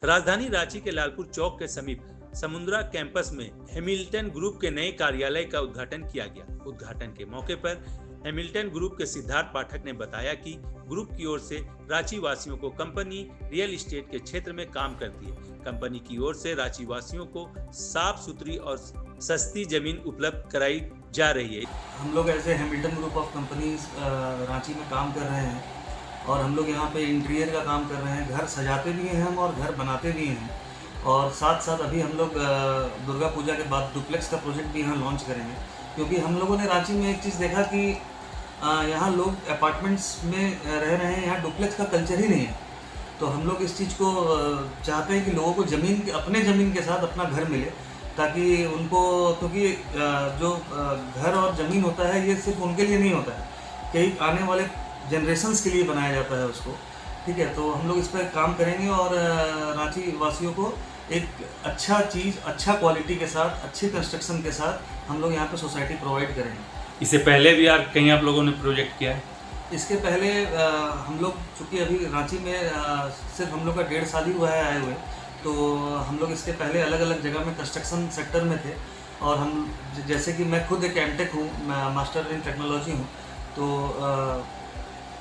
राजधानी रांची के लालपुर चौक के समीप समुद्रा कैंपस में हैमिल्टन ग्रुप के नए कार्यालय का उद्घाटन किया गया। उद्घाटन के मौके पर हैमिल्टन ग्रुप के सिद्धार्थ पाठक ने बताया कि ग्रुप की ओर से रांची वासियों को कंपनी रियल एस्टेट के क्षेत्र में काम करती है। कंपनी की ओर से रांची वासियों को साफ सुथरी और सस्ती जमीन उपलब्ध कराई जा रही है। हम लोग ऐसे Hamilton group of companies Ranchi में काम कर रहे हैं और हम लोग यहाँ पे इंटीरियर का काम कर रहे हैं। घर सजाते भी हैं हम और घर बनाते भी हैं, और साथ साथ अभी हम लोग दुर्गा पूजा के बाद डुप्लेक्स का प्रोजेक्ट भी यहाँ लॉन्च करेंगे, क्योंकि हम लोगों ने रांची में एक चीज़ देखा कि यहाँ लोग अपार्टमेंट्स में रह रहे हैं, यहाँ डुप्लेक्स का कल्चर ही नहीं है। तो हम लोग इस चीज़ को चाहते हैं कि लोगों को अपने ज़मीन के साथ अपना घर मिले, ताकि उनको, क्योंकि जो घर और ज़मीन होता है ये सिर्फ उनके लिए नहीं होता है, कई आने वाले जनरेशन्स के लिए बनाया जाता है उसको। ठीक है, तो हम लोग इस पर काम करेंगे और रांची वासियों को एक अच्छा चीज़, अच्छा क्वालिटी के साथ, अच्छे कंस्ट्रक्शन के साथ हम लोग यहाँ पे सोसाइटी प्रोवाइड करेंगे। इससे पहले भी यार कहीं आप लोगों ने प्रोजेक्ट किया है? इसके पहले हम लोग चूँकि अभी रांची में सिर्फ हम लोग का 1.5 साल ही हुआ है आए हुए, तो हम लोग इसके पहले अलग अलग जगह में कंस्ट्रक्शन सेक्टर में थे। और हम, जैसे कि मैं खुद एक एमटेक हूँ, मास्टर इन टेक्नोलॉजी हूँ, तो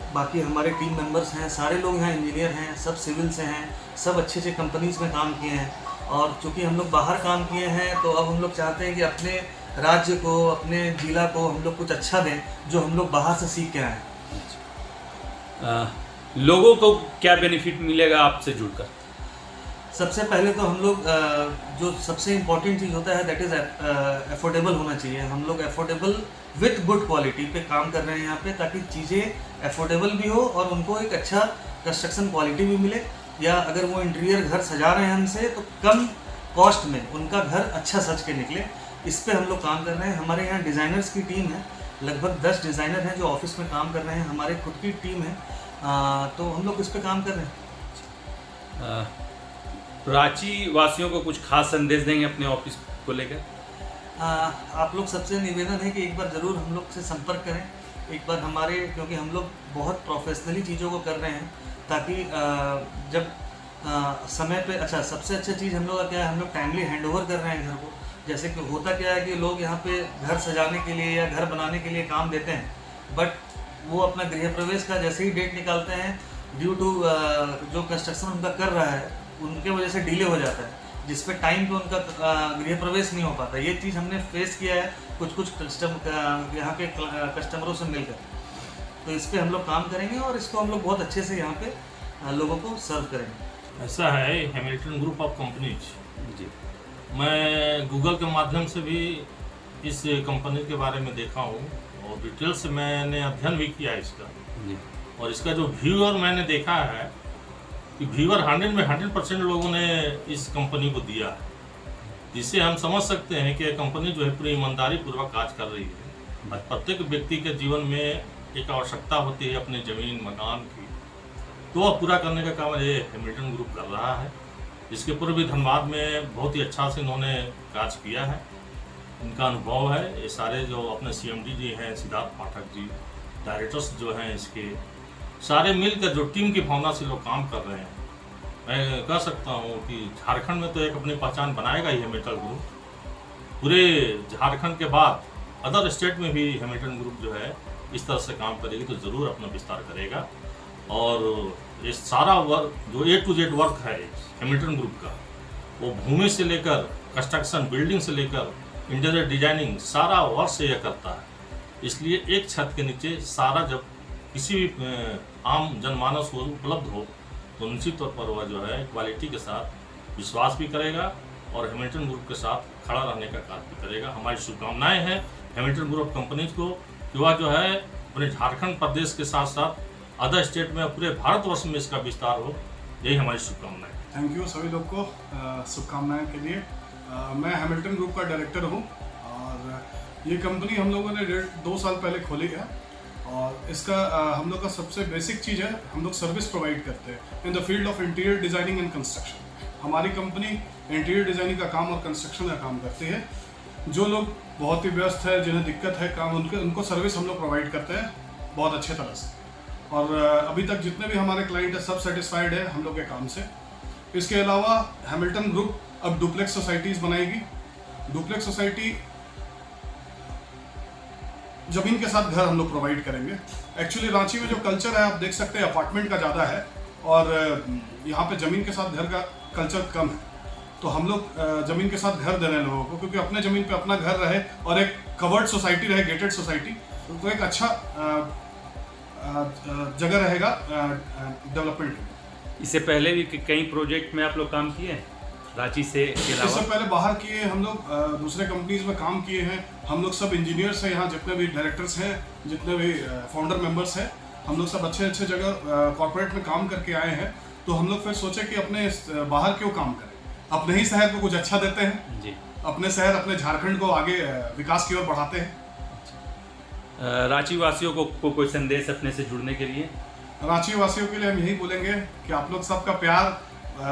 बाकी हमारे टीम मेंबर्स हैं, सारे लोग यहाँ इंजीनियर हैं, सब सिविल से हैं, सब अच्छे अच्छे कंपनीज़ में काम किए हैं। और चूँकि हम लोग बाहर काम किए हैं, तो अब हम लोग चाहते हैं कि अपने राज्य को, अपने ज़िला को हम लोग कुछ अच्छा दें जो हम लोग बाहर से सीख के आए। लोगों को क्या बेनिफिट मिलेगा आपसे जुड़कर? सबसे पहले तो हम लोग जो सबसे इम्पोर्टेंट चीज़ होता है दैट इज़ अफोर्डेबल होना चाहिए। हम लोग अफोर्डेबल विथ गुड क्वालिटी पे काम कर रहे हैं यहाँ पे, ताकि चीज़ें अफोर्डेबल भी हो और उनको एक अच्छा कंस्ट्रक्शन क्वालिटी भी मिले, या अगर वो इंटीरियर घर सजा रहे हैं हमसे तो कम कॉस्ट में उनका घर अच्छा सज के निकले। इस पर हम लोग काम कर रहे हैं। हमारे यहाँ डिज़ाइनर्स की टीम है, लगभग 10 डिज़ाइनर हैं जो ऑफिस में काम कर रहे हैं, हमारे खुद की टीम है। तो हम लोग इस पर काम कर रहे हैं। रांची वासियों को कुछ खास संदेश देंगे अपने ऑफिस को लेकर? आप लोग सबसे निवेदन है कि एक बार ज़रूर हम लोग से संपर्क करें, एक बार हमारे, क्योंकि हम लोग बहुत प्रोफेशनली चीज़ों को कर रहे हैं, ताकि जब समय पे, अच्छा सबसे अच्छा चीज़ हम लोग का क्या है, हम लोग टाइमली हैंडओवर कर रहे हैं घर को। जैसे कि होता क्या है कि लोग यहाँ पे घर सजाने के लिए या घर बनाने के लिए काम देते हैं, बट वो अपना गृह प्रवेश का जैसे ही डेट निकालते हैं, ड्यू टू जो कंस्ट्रक्शन उनका कर रहा है उनके वजह से डिले हो जाता है, जिस पे टाइम पे उनका गृह प्रवेश नहीं हो पाता। ये चीज़ हमने फेस किया है कुछ यहाँ के कस्टमरों से मिलकर। तो इस पे हम लोग काम करेंगे और इसको हम लोग बहुत अच्छे से यहाँ पे लोगों को सर्व करेंगे। ऐसा है, हैमिल्टन ग्रुप ऑफ कंपनीज जी, मैं गूगल के माध्यम से भी इस कंपनी के बारे में देखा हूँ और डिटेल से मैंने अध्ययन भी किया है इसका जी। और इसका जो व्यूअर मैंने देखा है कि व्यूअर 100 में 100% लोगों ने इस कंपनी को दिया है, जिससे हम समझ सकते हैं कि कंपनी जो है पूरी ईमानदारी पूर्वक काज कर रही है। और प्रत्येक व्यक्ति के जीवन में एक आवश्यकता होती है अपनी ज़मीन मकान की, तो वह पूरा करने का काम ये हैमिल्टन ग्रुप कर रहा है। इसके पूर्व भी धनबाद में बहुत ही अच्छा से इन्होंने काज किया है, इनका अनुभव है। ये सारे जो अपने CMD जी हैं सिद्धार्थ पाठक जी, डायरेक्टर्स जो हैं इसके, सारे मिलकर जो टीम की भावना से लोग काम कर रहे हैं। मैं कह सकता हूँ कि झारखंड में तो एक अपनी पहचान बनाएगा ही हैमिल्टन ग्रुप। पूरे झारखंड के बाद अदर स्टेट में भी हैमिल्टन ग्रुप जो है इस तरह से काम करेगी तो ज़रूर अपना विस्तार करेगा। और ये सारा वर्क जो A to Z वर्क है हैमिल्टन ग्रुप का, वो भूमि से लेकर कंस्ट्रक्शन, बिल्डिंग से लेकर इंटीरियर डिजाइनिंग, सारा वर्क से यह करता है। इसलिए एक छत के नीचे सारा, जब किसी भी आम जनमानस को उपलब्ध हो तो निश्चित तौर पर वह जो है क्वालिटी के साथ विश्वास भी करेगा और हैमिल्टन ग्रुप के साथ खड़ा रहने का कार्य भी करेगा। हमारी शुभकामनाएं हैं हैमिल्टन ग्रुप कंपनीज को कि वह जो है अपने झारखंड प्रदेश के साथ साथ अदर स्टेट में, पूरे भारतवर्ष में इसका विस्तार हो, यही हमारी शुभकामनाएं। थैंक यू सभी लोग को शुभकामनाएं के लिए। मैं हैमिल्टन ग्रुप का डायरेक्टर हूँ और ये कंपनी हम लोगों ने 2 साल पहले खोली है। और इसका हम लोग का सबसे बेसिक चीज़ है, हम लोग सर्विस प्रोवाइड करते हैं in the field of interior designing and construction. हमारी कंपनी इंटीरियर डिज़ाइनिंग का काम और कंस्ट्रक्शन का काम करती है। जो लोग बहुत ही व्यस्त है, जिन्हें दिक्कत है काम, उनको सर्विस हम लोग प्रोवाइड करते हैं बहुत अच्छे तरह से। और अभी तक जितने भी हमारे क्लाइंट हैं सब सेटिस्फाइड है हम लोग के काम से। इसके अलावा हैमिल्टन ग्रुप अब डुप्लेक्स सोसाइटीज़ बनाएगी। डुप्लेक्स सोसाइटी ज़मीन के साथ घर हम लोग प्रोवाइड करेंगे। एक्चुअली रांची में जो कल्चर है आप देख सकते हैं अपार्टमेंट का ज़्यादा है और यहाँ पे ज़मीन के साथ घर का कल्चर कम है। तो हम लोग ज़मीन के साथ घर दे रहे हैं लोगों को, क्योंकि अपने ज़मीन पे अपना घर रहे और एक कवर्ड सोसाइटी रहे, गेटेड सोसाइटी, तो एक अच्छा जगह रहेगा डेवलपमेंट। इससे पहले भी कई प्रोजेक्ट में आप लोग काम किए हैं रांची से के अलावा? इससे पहले बाहर किए हम लोग, दूसरे कंपनीज में काम किए हैं। हम लोग सब इंजीनियर्स हैं यहाँ, जितने भी डायरेक्टर्स हैं, जितने भी फाउंडर मेंबर्स हैं, हम लोग सब अच्छे अच्छे जगह कॉर्पोरेट में काम करके आए हैं। तो हम लोग फिर सोचे कि अपने बाहर क्यों काम करें, अपने ही शहर को कुछ अच्छा देते हैं जी। अपने शहर, अपने झारखंड को आगे विकास की ओर बढ़ाते हैं। रांची वासियों को कोई संदेश अपने से जुड़ने के लिए? रांची वासियों के लिए हम यही बोलेंगे कि आप लोग सबका प्यार,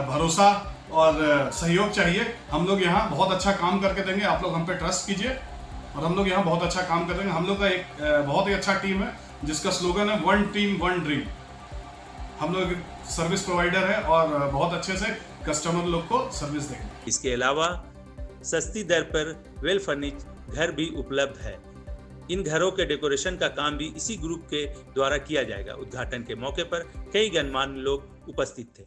भरोसा और सहयोग चाहिए। हम लोग यहाँ बहुत अच्छा काम करके देंगे, आप लोग हम पे ट्रस्ट कीजिए और हम लोग यहाँ बहुत अच्छा काम कर देंगे। हम लोग का एक बहुत ही अच्छा टीम है जिसका स्लोगन है वन टीम वन ड्रीम। हम लोग सर्विस प्रोवाइडर है और बहुत अच्छे से कस्टमर लोग को सर्विस देंगे। इसके अलावा सस्ती दर पर वेल फर्निश घर भी उपलब्ध है। इन घरों के डेकोरेशन का काम भी इसी ग्रुप के द्वारा किया जाएगा। उद्घाटन के मौके पर कई गणमान्य लोग उपस्थित थे।